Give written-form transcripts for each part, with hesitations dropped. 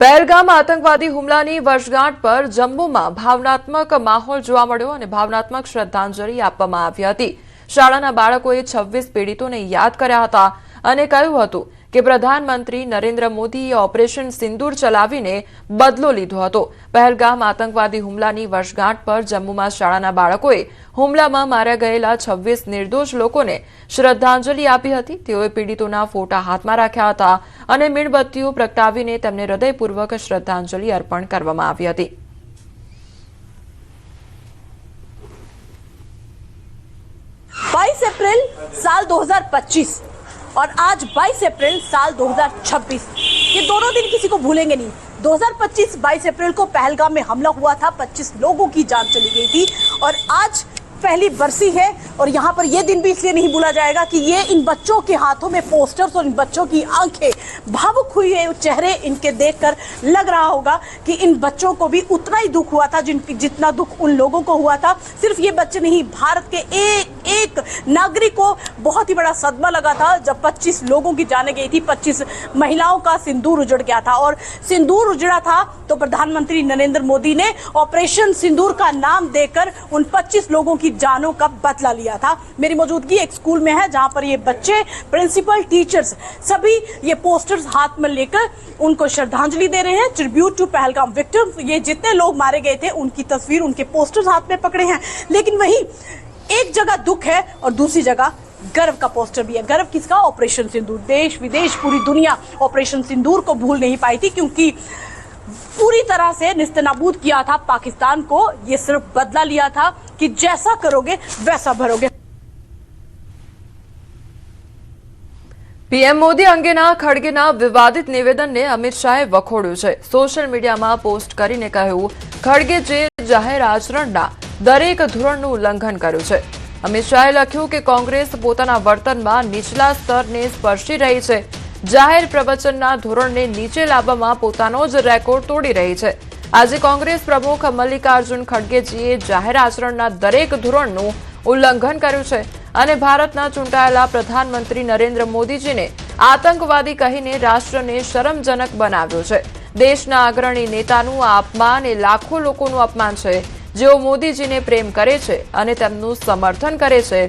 પહેલગામ આતંકવાદી હુમલાની વર્ષગાંઠ પર જમ્મુમાં ભાવનાત્મક માહોલ જોવા મળ્યો અને ભાવનાત્મક શ્રદ્ધાંજલિ આપવામાં આવી હતી। શાળાના બાળકોએ 26 પીડિતોને યાદ કર્યા હતા અને કહ્યું હતું કે પ્રધાનમંત્રી નરેન્દ્ર મોદીએ ઓપરેશન સિંદૂર ચલાવીને બદલો લીધો હતો। પહેલગામ આતંકવાદી હુમલાની વર્ષગાંઠ પર જમ્મુમાં શાળાના બાળકોએ હુમલામાં માર્યા ગયેલા 26 નિર્દોષ લોકોને શ્રદ્ધાંજલિ આપી હતી। તેઓએ પીડિતોના ફોટા હાથમાં રાખ્યા હતા અને મીણબત્તીઓ પ્રગટાવીને તેમને હૃદયપૂર્વક શ્રદ્ધાંજલિ અર્પણ કરવામાં આવી હતી। 22 अप्रैल साल 2025 और आज 22 अप्रैल साल 2026, ये दोनों दिन किसी को भूलेंगे नहीं। 2025 22 अप्रैल को पहलगाम में हमला हुआ था, 25 लोगों की जान चली गई थी और आज पहली बरसी है और यहाँ पर ये दिन भी इसलिए नहीं भूला जाएगा कि ये इन बच्चों के हाथों में पोस्टर्स और इन बच्चों की आंखें भावुक हुई है, चेहरे इनके देखकर लग रहा होगा कि इन बच्चों को भी उतना ही दुख हुआ था जितना दुख उन लोगों को हुआ था। सिर्फ ये बच्चे नहीं, भारत के एक नागरिक को बहुत ही बड़ा सदमा लगा था जब 25 लोगों की जाने गई थी, 25 महिलाओं का सिंदूर उजड़ गया था और सिंदूर उजड़ा था तो प्रधानमंत्री नरेंद्र मोदी ने ऑपरेशन सिंदूर का नाम देकर उन 25 लोगों की जानों का बदला लिया था। मेरी मौजूदगी एक स्कूल में है जहां पर ये बच्चे, प्रिंसिपल, टीचर्स सभी ये पोस्टर्स हाथ में लेकर उनको श्रद्धांजलि दे रहे हैं। ट्रिब्यूट टू पहलगाम विक्टिम्स, ये जितने लोग मारे गए थे उनकी तस्वीर, उनके पोस्टर्स हाथ में पकड़े हैं। लेकिन वहीं एक जगह दुख है और दूसरी जगह गर्व का पोस्टर भी है। गर्व किसका? ऑपरेशन सिंदूर। देश विदेश पूरी दुनिया ऑपरेशन सिंदूर को भूल नहीं पाई थी क्योंकि पूरी तरह से निस्तनाबूद किया था पाकिस्तान को। ये सिर्फ बदला लिया था कि जैसा करोगे वैसा भरोगे। पीएम मोदी अंगेना खड़गेना विवादित निवेदनने अमित शाहे वखोड्યું છે। સોશિયલ મીડિયામાં પોસ્ટ કરીને કહ્યું, ખડગે જે જાહેર આચરણના દરેક ધોરણનું ઉલ્લંઘન કર્યું છે। અમિત શાહે લખ્યું કે કોંગ્રેસ પોતાના વર્તનમાં નીચલા સ્તરને સ્પર્શી રહી છે, જાહેર પ્રવચનના ધોરણને નીચે લાવવામાં પોતાનો જ રેકોર્ડ તોડી રહી છે। આજે કોંગ્રેસ પ્રમુખ મલ્લિકાર્જુન ખડગેજીએ જાહેર આચરણના દરેક ધોરણનું ઉલ્લંઘન કર્યું છે અને ભારતના ચૂંટાયેલા પ્રધાનમંત્રી નરેન્દ્ર મોદીજીને આતંકવાદી કહીને રાષ્ટ્રને શરમજનક બનાવ્યો છે। દેશના અગ્રણી નેતાનું આ અપમાન એ લાખો લોકોનું અપમાન છે જેઓ મોદીજીને પ્રેમ કરે છે અને તેમનું સમર્થન કરે છે।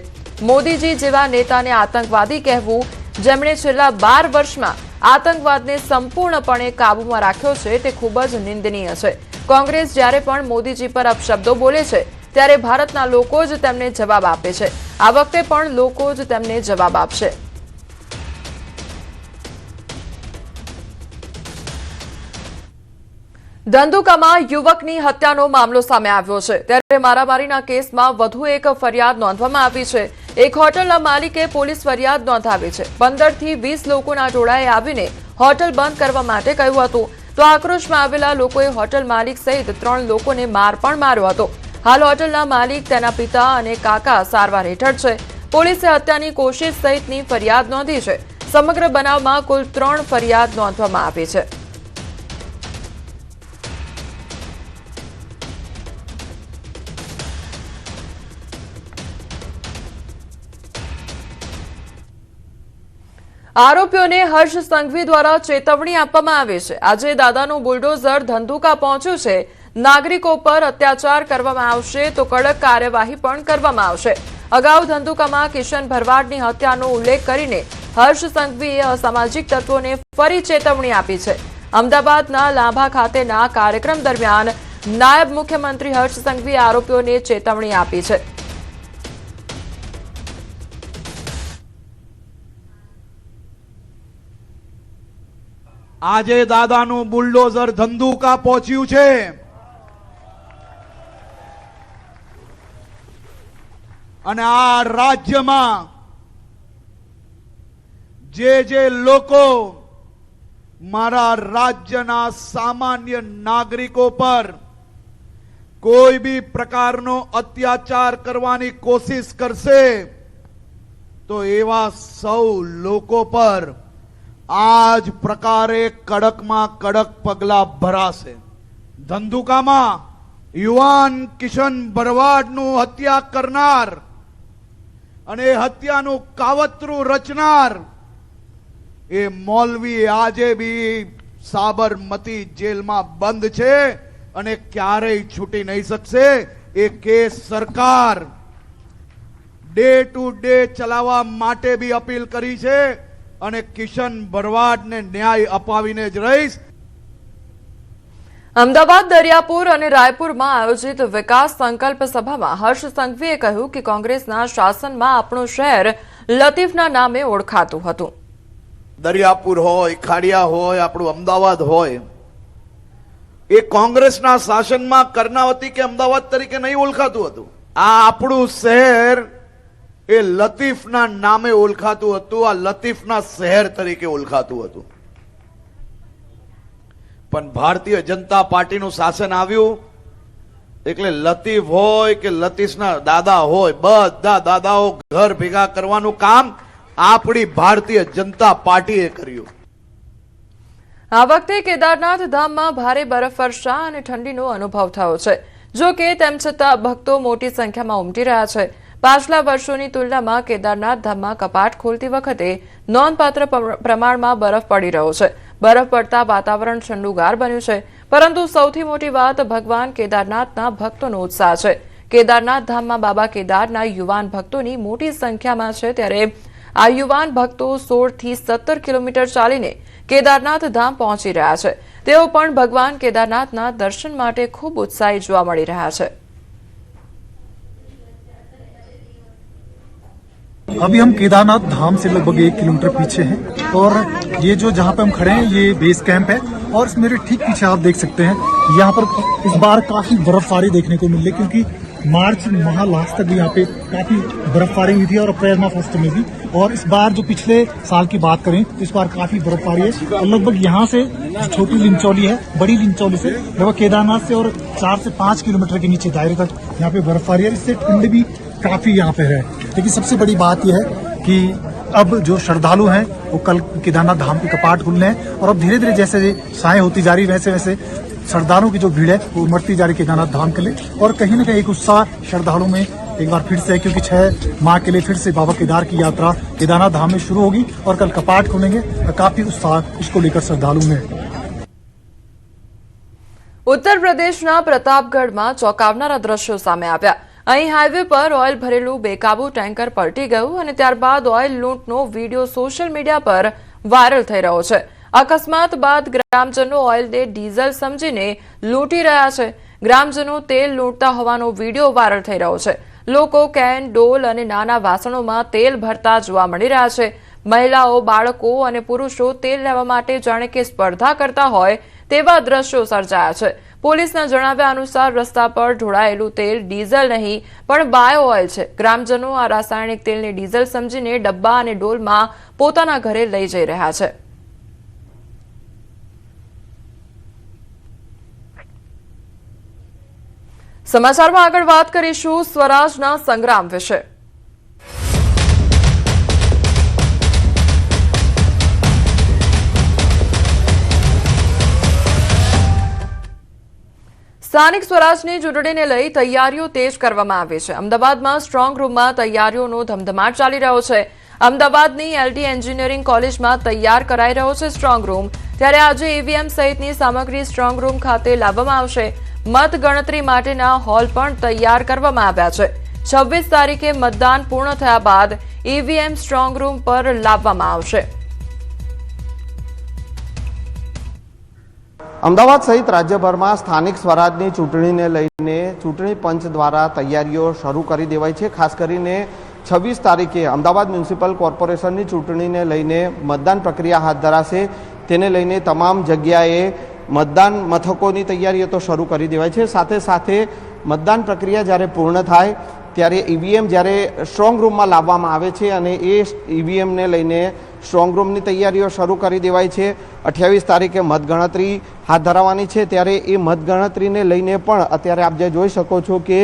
મોદીજી જેવા નેતાને આતંકવાદી કહેવું, જેમણે છેલ્લા 12 વર્ષમાં આતંકવાદને સંપૂર્ણપણે કાબૂમાં રાખ્યો છે, તે ખૂબ જ નિંદનીય છે। કોંગ્રેસ જ્યારે પણ મોદીજી પર અપશબ્દો બોલે છે ત્યારે ભારતના લોકો જ તેમને જવાબ આપે છે। આ વખતે પણ લોકો જ તેમને જવાબ આપશે। ધંધુકામાં યુવકની હત્યાનો મામલો સામે આવ્યો છે ત્યારે મારામારીના કેસમાં વધુ એક ફરિયાદ નોંધવામાં આવી છે। એક હોટલના માલિકે પોલીસ ફરિયાદ નોંધાવી છે। 15 થી 20 લોકોના ટોળાએ આવીને હોટલ બંધ કરવા માટે કહ્યું હતું તો આક્રોશમાં આવેલા લોકોએ હોટલ માલિક સહિત 3 લોકોને માર પણ માર્યો હતો। હાલ હોટલના માલિક, તેના પિતા અને કાકા સારવાર હેઠળ છે। પોલીસે હત્યાની કોશિશ સહિતની ફરિયાદ નોંધી છે। સમગ્ર બનાવમાં કુલ 3 ફરિયાદ નોંધવામાં આવી છે। આરોપીઓને હર્ષ સંઘવી દ્વારા ચેતવણી આપવામાં આવી છે। આજે દાદાનું બુલડોઝર ધંધુકા પહોંચ્યું છે। નાગરિકો પર અત્યાચાર કરવામાં આવશે તો કડક કાર્યવાહી પણ કરવામાં આવશે। અગાઉ ધંધુકામાં કિશન ભરવાડની હત્યાનો ઉલ્લેખ કરીને હર્ષ સંઘવીએ અસામાજિક તત્વોને ફરી ચેતવણી આપી છે। અમદાવાદના લાંભા ખાતેના કાર્યક્રમ દરમિયાન નાયબ મુખ્યમંત્રી હર્ષ સંઘવીએ આરોપીઓને ચેતવણી આપી છે। આજે દાદાનું બુલડોઝર ધંધુકા પહોંચ્યું છે અને આ રાજ્યમાં જે લોકો મારા રાજ્યના સામાન્ય નાગરિકો પર કોઈ બી પ્રકારનો અત્યાચાર કરવાની કોશિશ કરશે તો એવા સૌ લોકો પર आज प्रकारे कड़क में कड़क पगला भराशे। धंधुकामा युवान किशन भरवाड नु हत्या करनार अने हत्या नु कावतरू रचनार ए मौलवी आजे भी સાબરમતી જેલમાં બંધ છે અને ક્યારેય છૂટી નહીં શકશે. એ કેસ સરકાર ડે ટુ ડે ચલાવવા માટે બી અપીલ કરી છે અને કિશન ભરવાડને ન્યાય અપાવીને જ રહીશ. અમદાવાદ, દરિયાપુર અને રાયપુરમાં આયોજિત વિકાસ સંકલ્પ સભામાં હર્ષ સંઘવીએ કહ્યું કે કોંગ્રેસના શાસનમાં આપણું શહેર લતીફના નામે ઓળખાતું હતું. દરિયાપુર હોય, ખાડિયા હોય, આપણું અમદાવાદ હોય, એ કોંગ્રેસના શાસનમાં કર્ણાવતી કે અમદાવાદ તરીકે નહીં ઓળખાતું હતું. આ આપણું શહેર એ લતીફના નામે ઓળખાતું હતું. આ લતીફના શહેર તરીકે ઓળખાતું હતું. પણ ભારતીય જનતા પાર્ટીનું શાસન આવ્યું એટલે લતીફ હોય કે લતીફના દાદા હોય, બધા દાદાઓ ઘર ભેગા કરવાનું કામ આપણી ભારતીય જનતા પાર્ટીએ કર્યું. આ વખતે કેદારનાથ ધામમાં ભારે બરફવર્ષા અને ઠંડીનો અનુભવ થયો છે. જો કે તેમ છતાં ભક્તો મોટી સંખ્યામાં ઉમટી રહ્યા છે. પાછલા વર્ષોની તુલનામાં કેદારનાથ ધામમાં કપાટ ખોલતી વખતે નોંધપાત્ર પ્રમાણમાં બરફ પડી રહ્યો છે. બરફ પડતા વાતાવરણ ઠંડુગાર બન્યું છે. પરંતુ સૌથી મોટી વાત ભગવાન કેદારનાથના ભક્તોનો ઉત્સાહ છે. કેદારનાથ ધામમાં બાબા કેદારના યુવાન ભક્તોની મોટી સંખ્યામાં છે. ત્યારે આ યુવાન ભક્તો 16 થી 17 કિલોમીટર ચાલીને કેદારનાથ ધામ પહોંચી રહ્યા છે. તેઓ પણ ભગવાન કેદારનાથના દર્શન માટે ખૂબ ઉત્સાહી જોવા મળી રહ્યા છે. अभी हम केदारनाथ धाम से लगभग 1 किलोमीटर पीछे हैं और ये जो जहाँ पे हम खड़े हैं ये बेस कैंप है और मेरे ठीक पीछे आप देख सकते हैं यहाँ पर इस बार काफी बर्फबारी देखने को मिल रही क्योंकि मार्च माह लास्ट तक भी यहाँ पे काफी बर्फबारी हुई थी और अप्रैल माह फर्स्ट में भी. और इस बार जो पिछले साल की बात करें तो इस बार काफी बर्फबारी है और लगभग यहाँ से जो छोटी लिंचौली है, बड़ी लिंचौली से लगभग केदारनाथ से और 4 से 5 किलोमीटर के नीचे दायरे तक यहाँ पे बर्फबारी है. इससे ठंड भी काफी यहाँ पे है. लेकिन सबसे बड़ी बात यह है कि अब जो श्रद्धालु हैं वो कल केदारनाथ धाम के कपाट खुलने हैं और अब धीरे धीरे जैसे साएं होती जा रही वैसे वैसे श्रद्धालुओं की जो भीड़ है वो उमड़ती जा रही केदारनाथ धाम के लिए. और कहीं न कहीं एक उत्साह श्रद्धालुओं में एक बार फिर से है क्योंकि 6 माह के लिए फिर से बाबा केदार की यात्रा केदारनाथ धाम में शुरू होगी और कल कपाट खुलेंगे. काफी उत्साह इसको लेकर श्रद्धालु में. ઉત્તર પ્રદેશના પ્રતાપગઢમાં ચોંકાવનારા દ્રશ્યો સામે આવ્યા. અહીં હાઈવે પર ઓઇલ ભરેલું બેકાબુ ટેન્કર પલટી ગયું અને ત્યારબાદ ઓઇલ લૂંટનો વીડિયો સોશિયલ મીડિયા પર વાયરલ થઈ રહ્યો છે. અકસ્માત બાદ ગ્રામજનો ઓઇલને ડીઝલ સમજીને લૂંટી રહ્યા છે. ગ્રામજનો તેલ લૂંટતા હોવાનો વીડિયો વાયરલ થઈ રહ્યો છે. લોકો કેન, ડોલ અને નાના વાસણોમાં તેલ ભરતા જોવા મળી રહ્યા છે. મહિલાઓ, બાળકો અને પુરુષો તેલ લેવા માટે જાણે કે સ્પર્ધા કરતા હોય તેવા દ્રશ્યો સર્જાયા છે. પોલીસના જણાવ્યા અનુસાર રસ્તા પર ઢોળાયેલું તેલ ડીઝલ નહીં પણ બાયો ઓઇલ છે. ગ્રામજનો આ રાસાયણિક તેલને ડીઝલ સમજીને ડબ્બા અને ડોલમાં પોતાના ઘરે લઈ જઈ રહ્યા છે. સમાચારમાં આગળ વાત કરીશું સ્વરાજના સંગ્રામ વિશે. સ્થાનિક સ્વરાજની ચૂંટણીને લઈ તૈયારીઓ તેજ કરવામાં આવી છે. અમદાવાદમાં સ્ટ્રોંગ રૂમમાં તૈયારીઓનો ધમધમાટ ચાલી રહ્યો છે. અમદાવાદની એલડી એન્જિનિયરિંગ કોલેજમાં તૈયાર કરાઈ રહ્યો છે સ્ટ્રોંગ રૂમ. ત્યારે આજે ઈવીએમ સહિતની સામગ્રી સ્ટ્રોંગ રૂમ ખાતે લાવવામાં આવશે. મતગણતરી માટેના હોલ પણ તૈયાર કરવામાં આવ્યા છે. 26 તારીખે મતદાન પૂર્ણ થયા બાદ ઈવીએમ સ્ટ્રોંગ રૂમ પર લાવવામાં આવશે. અમદાવાદ સહિત રાજ્યભરમાં સ્થાનિક સ્વરાજની ચૂંટણીને લઈને ચૂંટણી પંચ દ્વારા તૈયારીઓ શરૂ કરી દેવાઈ છે. ખાસ કરીને 26 તારીખે અમદાવાદ મ્યુનિસિપલ કોર્પોરેશનની ચૂંટણીને લઈને મતદાન પ્રક્રિયા હાથ ધરાશે. તેને લઈને તમામ જગ્યાએ મતદાન મથકોની તૈયારીઓ તો શરૂ કરી દેવાય છે. સાથે સાથે મતદાન પ્રક્રિયા જ્યારે પૂર્ણ થાય ત્યારે ઈવીએમ જ્યારે સ્ટ્રોંગ રૂમમાં લાવવામાં આવે છે અને એ ઈવીએમને લઈને સ્ટ્રોંગ રૂમની તૈયારીઓ શરૂ કરી દેવાય છે. 28 તારીખે મતગણતરી હાથ ધરાવવાની છે. ત્યારે એ મતગણતરીને લઈને પણ અત્યારે આપ જે જોઈ શકો છો કે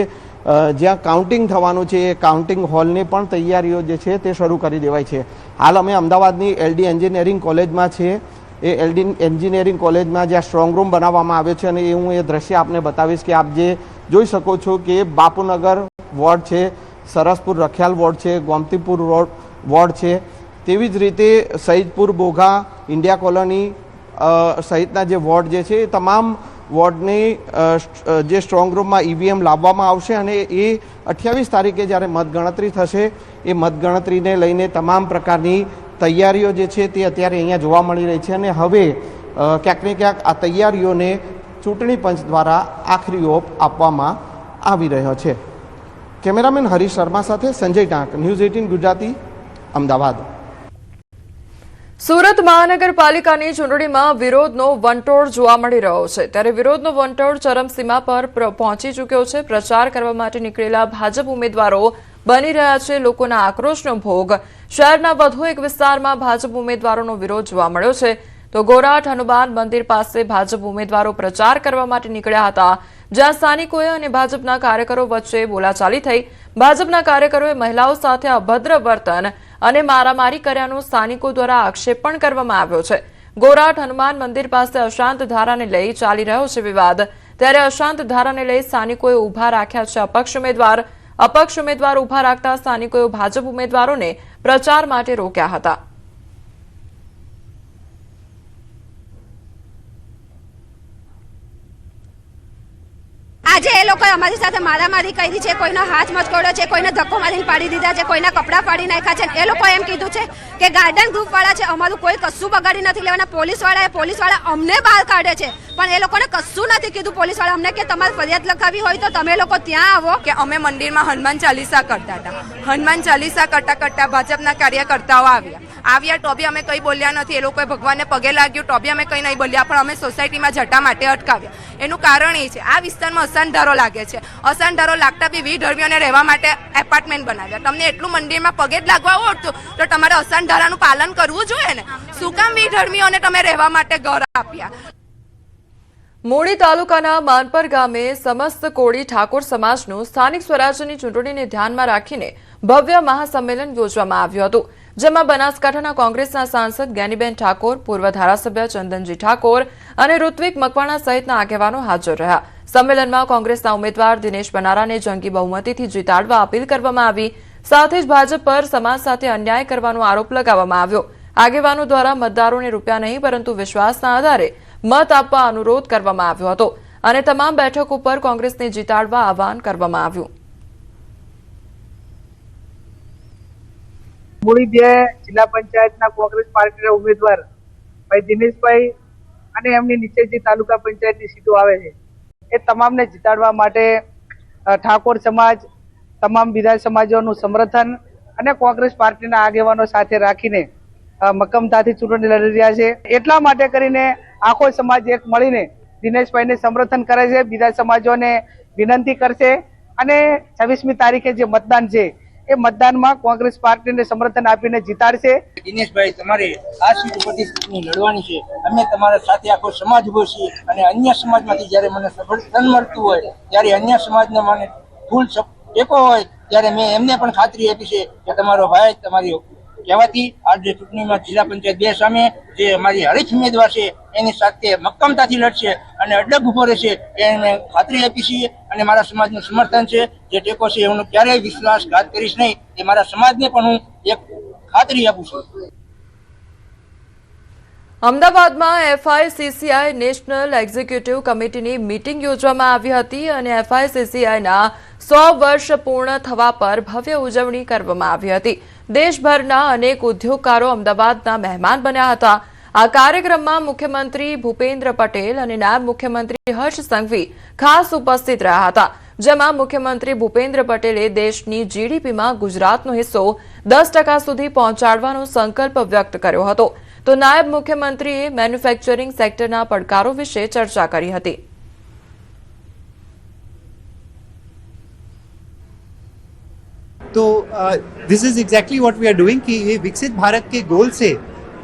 જ્યાં કાઉન્ટિંગ થવાનું છે એ કાઉન્ટિંગ હોલની પણ તૈયારીઓ જે છે તે શરૂ કરી દેવાય છે. હાલ અમે અમદાવાદની એલડી એન્જિનિયરિંગ કોલેજમાં છે. એ એલડી એન્જિનિયરિંગ કોલેજમાં જ્યાં સ્ટ્રોંગ રૂમ બનાવવામાં આવ્યો છે અને એ હું એ દ્રશ્ય આપને બતાવીશ કે આપ જે જોઈ શકો છો કે બાપુનગર વોર્ડ છે, સરસપુર રખિયાલ વોર્ડ છે, ગોમતીપુર વોર્ડ છે, તેવી જ રીતે સૈદપુર, બોઘા, ઇન્ડિયા કોલોની, સહિતના જે વોર્ડ જે છે એ તમામ વોર્ડની જે સ્ટ્રોંગ રૂમમાં ઈવીએમ લાવવામાં આવશે અને એ 28 તારીખે જ્યારે મતગણતરી થશે એ મતગણતરીને લઈને તમામ પ્રકારની તૈયારીઓ જે છે તે અત્યારે અહીંયા જોવા મળી રહી છે અને હવે ક્યાંક ને ક્યાંક આ તૈયારીઓને ચૂંટણી પંચ દ્વારા આખરી ઓપ આપવામાં આવી રહ્યો છે. કેમેરામેન હરીશ શર્મા સાથે સંજય ટાંક, ન્યૂઝ 18 ગુજરાતી, અમદાવાદ. સુરત મહાનગરપાલિકાની ચૂંટણીમાં વિરોધનો વંટોળ જોવા મળી રહ્યો છે. ત્યારે વિરોધનો વંટોળ ચરમસીમા પર પહોંચી ચૂક્યો છે. પ્રચાર કરવા માટે નીકળેલા ભાજપ ઉમેદવારો બની રહ્યા છે લોકોના આક્રોશનો ભોગ. શહેરના વધુ એક વિસ્તારમાં ભાજપ ઉમેદવારોનો વિરોધ જોવા મળ્યો છે. તો ગોરાટ હનુમાન મંદિર પાસે ભાજપ ઉમેદવારો પ્રચાર કરવા માટે નીકળ્યા હતા, જ્યાં સ્થાનિકોએ અને ભાજપના કાર્યકરો વચ્ચે બોલાચાલી થઈ. ભાજપના કાર્યકરોએ મહિલાઓ સાથે અભદ્ર વર્તન અને મારામારી કર્યાનો સ્થાનિકો દ્વારા આક્ષેપ પણ કરવામાં આવ્યો છે. ગોરાટ હનુમાન મંદિર પાસે અશાંત ધારાને લઈ ચાલી રહ્યો છે વિવાદ. ત્યારે અશાંત ધારાને લઈ સ્થાનિકોએ ઉભા રાખ્યા છે અપક્ષ ઉમેદવાર ઉભા રાખતા સ્થાનિકોએ ભાજપ ઉમેદવારોને પ્રચાર માટે રોક્યા હતા. આજે એ લોકોએ અમારી સાથે મારામારી કરી છે, કોઈનો હાથ મચકોડ્યો છે, કોઈને ધક્કો મારીને પાડી દીધા છે, કોઈના કપડાં પાડી નાખ્યા છે. એ લોકો એમ કીધું છે કે ગાર્ડન ગ્રુપ વાળા છે, અમારું કોઈ કશું બગાડી નથી લેવાના. પોલીસવાળા અમને બહાર કાઢે છે, પણ એ લોકોને કશું નથી કીધું. પોલીસવાળા અમને કે તમારે ફરિયાદ લખાવી હોય તો તમે લોકો ત્યાં આવો. કે અમે મંદિરમાં હનુમાન ચાલીસા કરતા હતા. હનુમાન ચાલીસા કરતા ભાજપના કાર્યકર્તાઓ આવ્યા તો બી અમે કંઈ બોલ્યા નથી. એ લોકોએ ભગવાનને પગે લાગ્યું તો બી અમે કંઈ નહીં બોલ્યા, પણ અમે સોસાયટીમાં જટા માટે અટકાવ્યા. એનું કારણ એ છે આ વિસ્તારમાં અસાનધારો લાગે છે. અસાનધારો લાગતા બી વિધર્મીઓને રહેવા માટે એપાર્ટમેન્ટ બનાવ્યા. તમને એટલું મંદિરમાં પગે જ લાગવા આવડતું તો તમારે અસાનધારાનું પાલન કરવું જોઈએ ને. શું કામ વિધર્મીઓને તમે રહેવા માટે ઘર આપ્યા? મૂળી તાલુકાના માનપર ગામે સમસ્ત કોળી ઠાકોર સમાજનું સ્થાનિક સ્વરાજ્યની ચૂંટણીને ધ્યાનમાં રાખીને ભવ્ય મહાસંમેલન યોજવામાં આવ્યું હતું, જેમાં બનાસકાંઠાના કોંગ્રેસના સાંસદ જ્ઞાનીબેન ઠાકોર, પૂર્વ ધારાસભ્ય ચંદનજી ઠાકોર અને ઋત્વિક મકવાણા સહિતના આગેવાનો હાજર રહ્યા. સંમેલનમાં કોંગ્રેસના ઉમેદવાર દિનેશ બનારાને જંગી બહુમતીથી જીતાડવા અપીલ કરવામાં આવી. સાથે જ ભાજપ પર સમાજ સાથે અન્યાય કરવાનો આરોપ લગાવવામાં આવ્યો. આગેવાનો દ્વારા મતદારોને રૂપિયા નહીં પરંતુ વિશ્વાસના આધારે મત આપવા અનુરોધ કરવામાં આવ્યો હતો અને તમામ બેઠકો પર કોંગ્રેસને જીતાડવા આહવાન કરવામાં આવ્યું. મૂળી 2 જિલ્લા પંચાયતના કોંગ્રેસ પાર્ટીના ઉમેદવાર ભાઈ દિનેશભાઈ અને એમની નીચે જે તાલુકા પંચાયતની સીટો આવે છે એ તમામને જીતાડવા માટે ઠાકોર સમાજ, તમામ બીજા સમાજોનું સમર્થન અને કોંગ્રેસ પાર્ટીના આગેવાનો સાથે રાખીને મક્કમતાથી ચૂંટણી લડી રહ્યા છે. એટલા માટે કરીને આખો સમાજ એક મળીને દિનેશભાઈને સમર્થન કરે છે, બીજા સમાજોને વિનંતી કરશે અને 26મી તારીખે જે મતદાન છે એ મતદાનમાં કોંગ્રેસ પાર્ટીને સમર્થન આપીને જીતાડશે. દિનેશભાઈ, તમારે આ સીટ ઉપરથી લડવાની છે. અમે તમારા સાથે આખો સમાજ ઉભો છીએ અને અન્ય સમાજમાંથી જ્યારે મને સમર્થન મળતું હોય ત્યારે અન્ય સમાજને મને ફૂલ ટેકો હોય ત્યારે મેં એમને પણ ખાતરી આપી છે કે તમારો ભાઈ તમારી કહેવાથી આજે ચૂંટણીમાં જિલ્લા પંચાયત 2 સામે જે અમારી હરીફ ઉમેદવાર છે એની સાથે મક્કમતાથી લડશે અને અડગ ઉભો રહેશે એને ખાતરી આપી છે અને મારા સમાજનું સમર્થન છે. જે ટેકો છે હું ક્યારેય વિશ્વાસઘાત કરીશ નહીં એ મારા સમાજને પણ હું એક ખાતરી આપું છું. અમદાવાદમાં એફઆઈસીસીઆઈ નેશનલ એક્ઝિક્યુટિવ કમિટીની મીટિંગ યોજવામાં આવી હતી અને એફઆઈસીસીઆઈના 100 વર્ષ પૂર્ણ થવા પર ભવ્ય ઉજવણી કરવામાં આવી હતી. દેશભરના અનેક ઉદ્યોગકારો અમદાવાદના મહેમાન બન્યા હતા. આ કાર્યક્રમમાં મુખ્યમંત્રી ભૂપેન્દ્ર પટેલ અને નાયબ મુખ્યમંત્રી હર્ષ સંઘવી ખાસ ઉપસ્થિત રહ્યા હતા, જેમાં મુખ્યમંત્રી ભૂપેન્દ્ર પટેલે દેશની જીડીપીમાં ગુજરાતનો હિસ્સો 10% સુધી પહોંચાડવાનો સંકલ્પ વ્યક્ત કર્યો હતો. તો નાયબ મુખ્યમંત્રીએ મેન્યુફેક્ચરિંગ સેક્ટરના પડકારો વિશે ચર્ચા કરી હતી. तो this is exactly what we are doing कि ये विकसित भारत के गोल से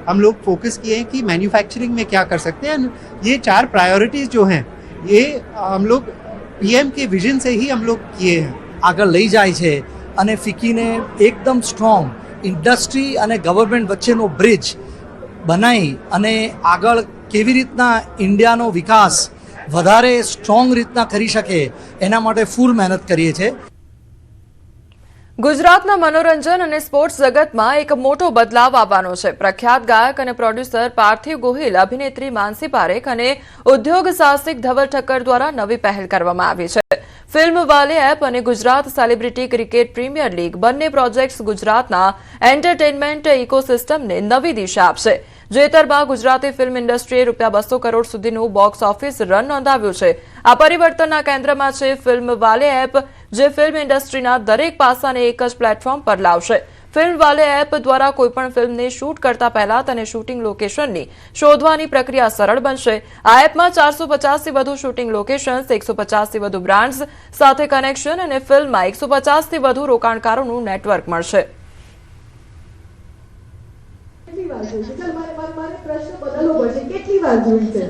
हम लोग फोकस किए हैं कि मैन्युफैक्चरिंग में क्या कर सकते हैं. ये 4 प्रायोरिटीज जो हैं ये हम लोग पीएम के विजन से ही हम लोग किए हैं. આગળ લઈ જાય છે અને ફિકીને એકદમ સ્ટ્રોંગ ઇન્ડસ્ટ્રી અને ગવર્મેન્ટ વચ્ચેનો બ્રિજ બનાવી અને આગળ કેવી રીતના ઇન્ડિયાનો વિકાસ વધારે સ્ટ્રોંગ રીતના કરી શકે એના માટે ફૂલ મહેનત કરીએ છીએ. ગુજરાતના મનોરંજન અને સ્પોર્ટ્સ જગતમાં એક મોટો બદલાવ આવવાનો છે. પ્રખ્યાત ગાયક અને પ્રોડ્યુસર પાર્થિવ ગોહિલ, અભિનેત્રી માનસી પારેખ અને ઉદ્યોગ સાહસિક ધવલ ઠક્કર દ્વારા નવી પહેલ કરવામાં આવી છે. ફિલ્મ વાલે એપ અને Gujarat celebrity cricket premier league બંને પ્રોજેક્ટ્સ ગુજરાતના એન્ટરટેનમેન્ટ ઇકોસિસ્ટમને નવી દિશા આપશે. જેતરમાં ગુજરાતી ફિલ્મ ઇન્ડસ્ટ્રીએ ₹200 કરોડ સુધીનું બોક્સ ઓફિસ રન નોંધાવ્યું છે. આ પરિવર્તનના કેન્દ્રમાં છે ફિલ્મ વાલે એપ, જે ફિલ્મ ઇન્ડસ્ટ્રીના દરેક પાસાને એક જ પ્લેટફોર્મ પર લાવશે. ફિલ્મ વાલે એપ દ્વારા કોઈપણ ફિલ્મને શૂટ કરતા પહેલા તેને શૂટિંગ લોકેશનની શોધવાની પ્રક્રિયા સરળ બનશે. આ એપમાં 450થી વધુ શૂટિંગ લોકેશન્સ, 150થી વધુ બ્રાન્ડ્સ સાથે કનેક્શન અને ફિલ્મમાં 150થી વધુ રોકાણકારોનું નેટવર્ક મળશે. પ્રશ્ન બદલવો પડશે, કેટલી વાર જોઈ છે?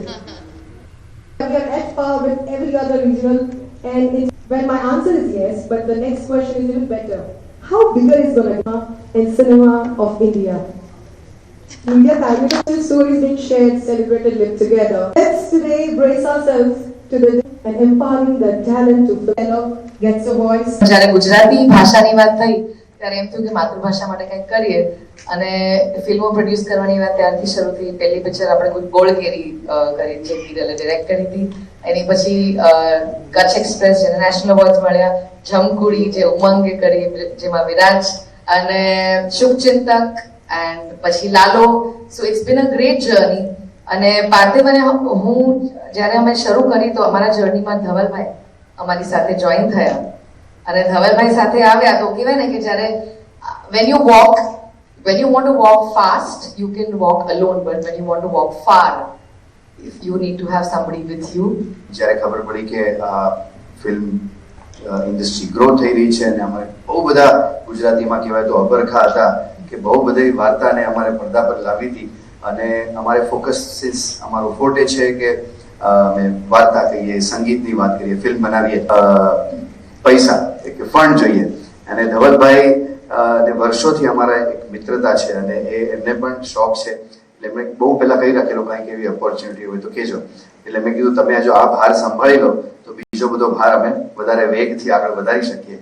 We are at par with every other regional, and when my answer is yes, but the next question is even better. How bigger is going to be in cinema of India? Media magnificent stories being shared, celebrated, lived together. Let's today brace ourselves to the and empowering the talent to fellow gets a voice. જ્યારે ગુજરાતી ભાષાની વાત થઈ ત્યારે એમ થયું કે માતૃભાષા માટે કંઈક કરીએ, અને ફિલ્મો પ્રોડ્યુસ કરવાની વાત ત્યારથી શરૂ થઈ. પહેલી પિક્ચર આપણે કોઈ ગોળકેરી કરી, જે કિરલે ડિરેક્ટ કરી હતી. એની પછી કચ્છ એક્સપ્રેસ, જેને નેશનલ એવોર્ડ મળ્યા. જમકુડી, જે ઉમંગે કરી, જેમાં વિરાજ, અને શુભચિંતક, એન્ડ પછી Laalo. So it's been a great journey. અને પાર્થિવ અને હું જ્યારે અમે શરૂ કરી તો અમારા જર્નીમાં ધવલભાઈ અમારી સાથે જોઈન થયા. અને ધવલભાઈ સાથે આવ્યા તો કહેવાય ને કે જ્યારે when you want to walk fast, you can walk alone, but when you want to walk far, you need to have somebody with you. જ્યારે ખબર પડી કે ફિલ્મ ઇન્ડસ્ટ્રી ગ્રો થઈ રહી છે અને અમારે બહુ બધા ગુજરાતીમાં કહેવાય તો અબરખા હતા કે બહુ બધી વાર્તાને અમારે પડદા પર લાવી હતી. અને અમારે ફોકસ અમારું ફોર્ટે છે કે અમે વાર્તા કહીએ, સંગીતની વાત કરીએ, ફિલ્મ બનાવીએ, પૈસા કે ફંડ જોઈએ. અને ધવલભાઈ ને વર્ષોથી અમારા એક મિત્રતા છે અને એમને પણ શોખ છે. એટલે મેં બહુ પહેલા કહી રાખેલો કંઈક એવી ઓપોર્ચ્યુનિટી હોય તો કહેજો. એટલે મેં કીધું તમે જો આ ભાર સંભાળી લો તો બીજો બધો ભાર અમે વધારે વેગથી આગળ વધારી શકીએ.